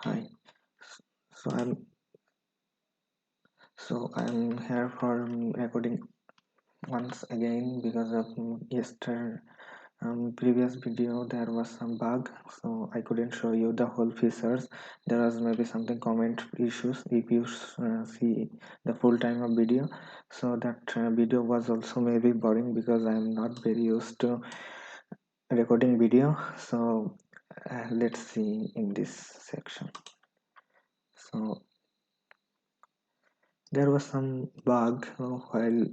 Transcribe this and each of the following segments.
Hi. So I'm here for recording once again because of yesterday previous video there was some bug, so I couldn't show you the whole features. There was maybe something comment issues if you see the full time of video. So that video was also maybe boring because I'm not very used to recording video. So let's see in this section. So there was some bug while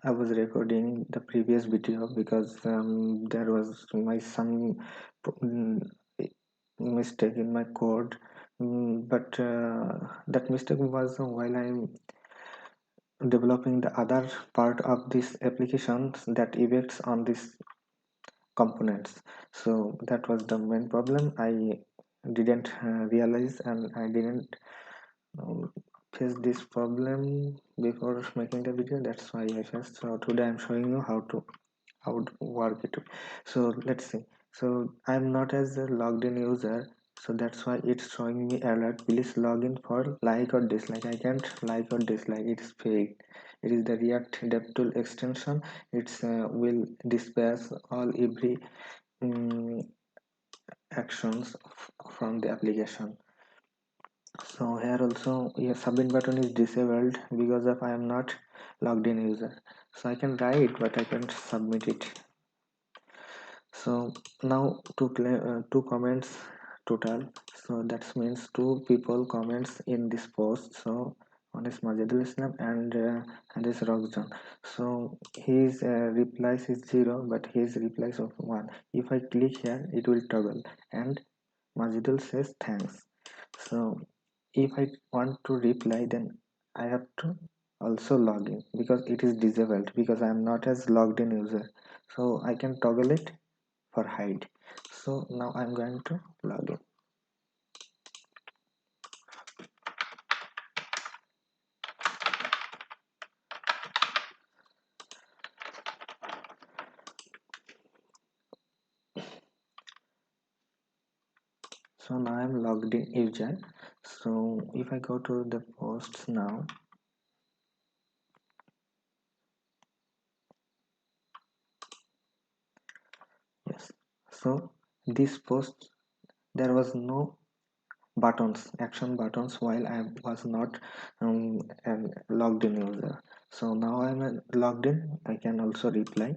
I was recording the previous video because there was some mm, mistake in my code. But that mistake was while I'm developing the other part of this application that effects on these components. So that was the main problem. I didn't realize and I didn't um, face this problem before making the video. That's why I faced. So today I'm showing you how to work it. So let's see. So I'm not as a logged in user, so that's why it's showing me alert, please log in for like or dislike. I can't like or dislike, it's fake. It is the React DevTool extension. It's will dispatch all every um, actions from the application. So here also your submit button is disabled because of I am not logged in user. So I can write but I can't submit it. So now two comments total, so that means two people comments in this post. So one is Majidul Islam and this Rockjohn. So his replies is 0 but his replies of 1. If I click here it will toggle and Majidul says thanks. So if I want to reply then I have to also log in because it is disabled because I am not as logged in user. So I can toggle it for hide. So now I'm going to log in. So now I'm logged in user. So if I go to the posts now, yes, so this post there was no buttons, action buttons, while I was not an logged in user. So now I'm logged in, I can also reply.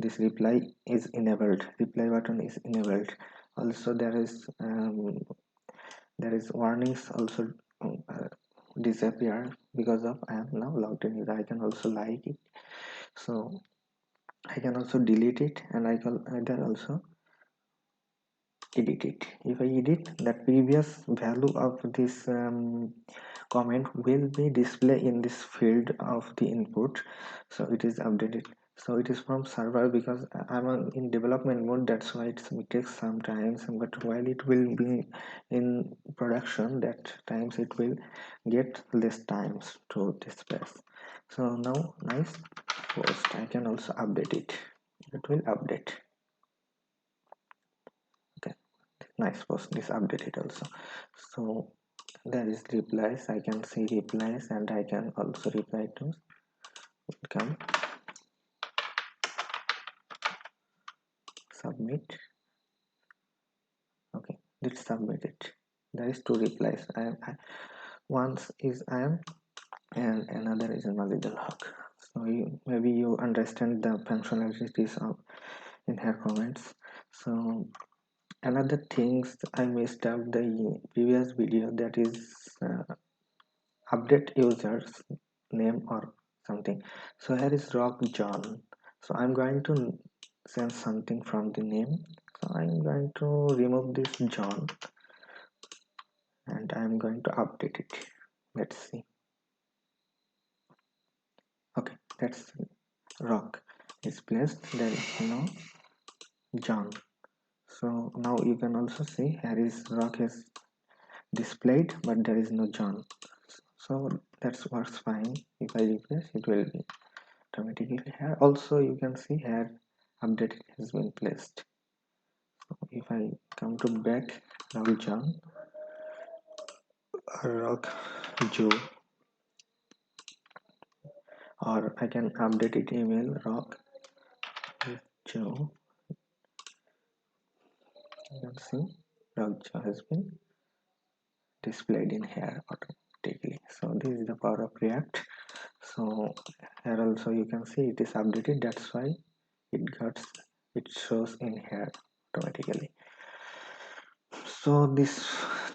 This reply is enabled, reply button is enabled. Also there is warnings also disappear because of I am now logged in user. I can also like it, so I can also delete it and I can also edit it. If I edit, that previous value of this comment will be displayed in this field of the input, so it is updated. So it is from server because I'm in development mode, that's why it takes some time, but while it will be in production, that times it will get less times to display. So now nice post, I can also update it, it will update. Okay, nice post is updated also. So there is replies, I can see replies and I can also reply to welcome, submit. Okay, let's submit it. There is two replies. Once is I am and another is Mazidul Haq. So maybe you understand the functionalities of in her comments. So another things I missed out the previous video, that is update users name or something. So here is Rock John. So I'm going to send something from the name. So I'm going to remove this John and I'm going to update it. Let's see. Okay, that's Rock is placed, there is no John. So now you can also see here is Rock is displayed but there is no John. So that works fine. If I refresh it will be automatically here. Also you can see here update has been placed. So if I come to back Ravi John, rock Joe, or I can update it email rock Joe. You can see rock Joe has been displayed in here automatically. So this is the power of React. So here also you can see it is updated, that's why it got it shows in here automatically. So these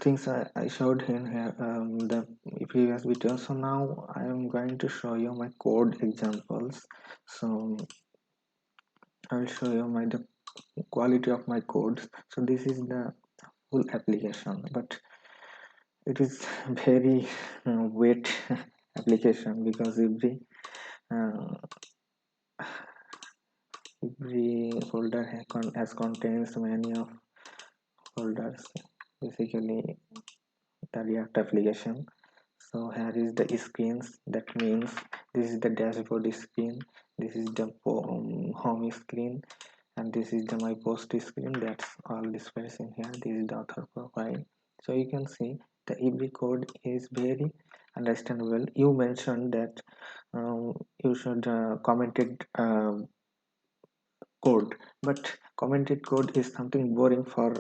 things I showed in here the previous video. So now I am going to show you my code examples. So I will show you the quality of my codes. So this is the full application, but it is very wet application because uh, every folder has contains many of folders, basically the React application. So here is the screens, that means this is the dashboard screen, this is the home screen, and this is the my post screen. That's all displays in here. This is the author profile. So you can see the every code is very understandable. You mentioned that you should commented code, but commented code is something boring for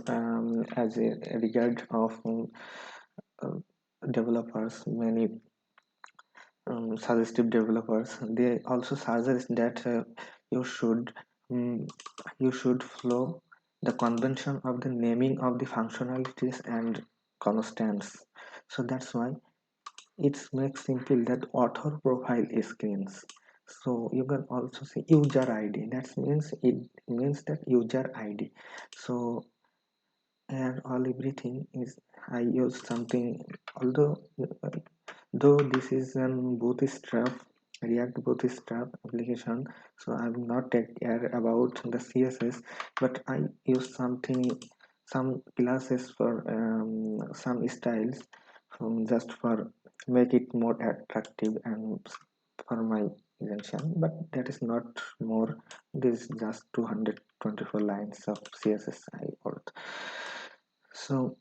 as a regard of uh, developers. Many suggestive developers, they also suggest that um, you should follow the convention of the naming of the functionalities and constants. So that's why it makes simple that author profile screens. So you can also say user id, that means it means that user id. So and all everything is I use something, although though this is an bootstrap React bootstrap application, so I will not take care about the css, but I use something, some classes for some styles, just for make it more attractive and for my intention, but that is not more. This is just 224 lines of css I wrote. So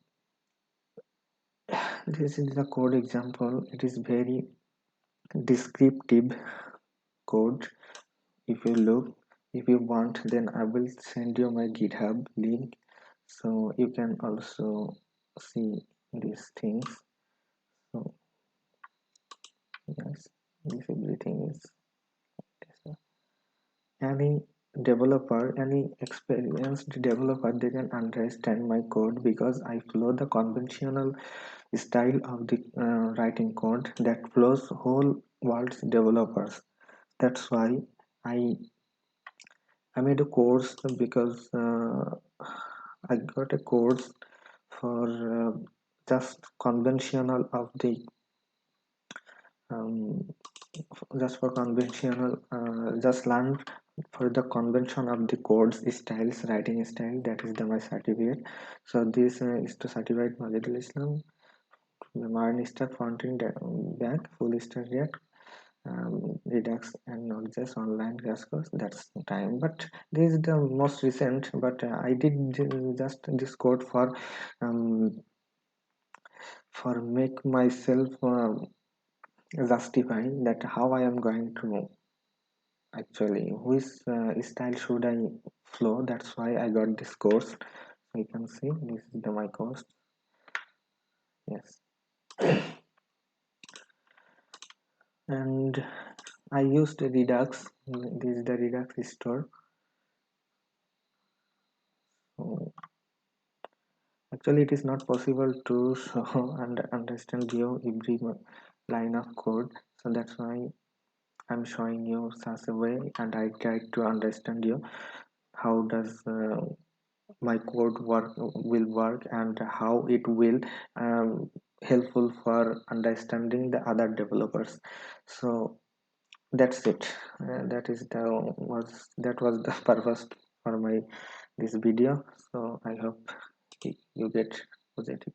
this is the code example. It is very descriptive code. If you look, if you want, then I will send you my GitHub link, so you can also see these things. So yes, this everything is any any experienced developer, they can understand my code because I follow the conventional style of the writing code that flows whole world's developers. That's why I I made a course because I got a course for just conventional of the um, just for conventional just learn for the convention of the codes styles, writing style. That is the my certificate. So this is to certified Majidul Islam, modern stack front-end back full stack React, Redux, and not just online crash course. That's the time. But this is the most recent. But I did just this code for make myself justify that how I am going to actually which style should I flow. That's why I got this course. So you can see this is the my course. Yes, and I used Redux. This is the Redux store. So actually, it is not possible to show and understand you every line of code. So that's why I'm showing you such a way, and I try to understand you how does my code will work and how it will helpful for understanding the other developers. So that's it. That was the purpose for my this video. So I hope you get positive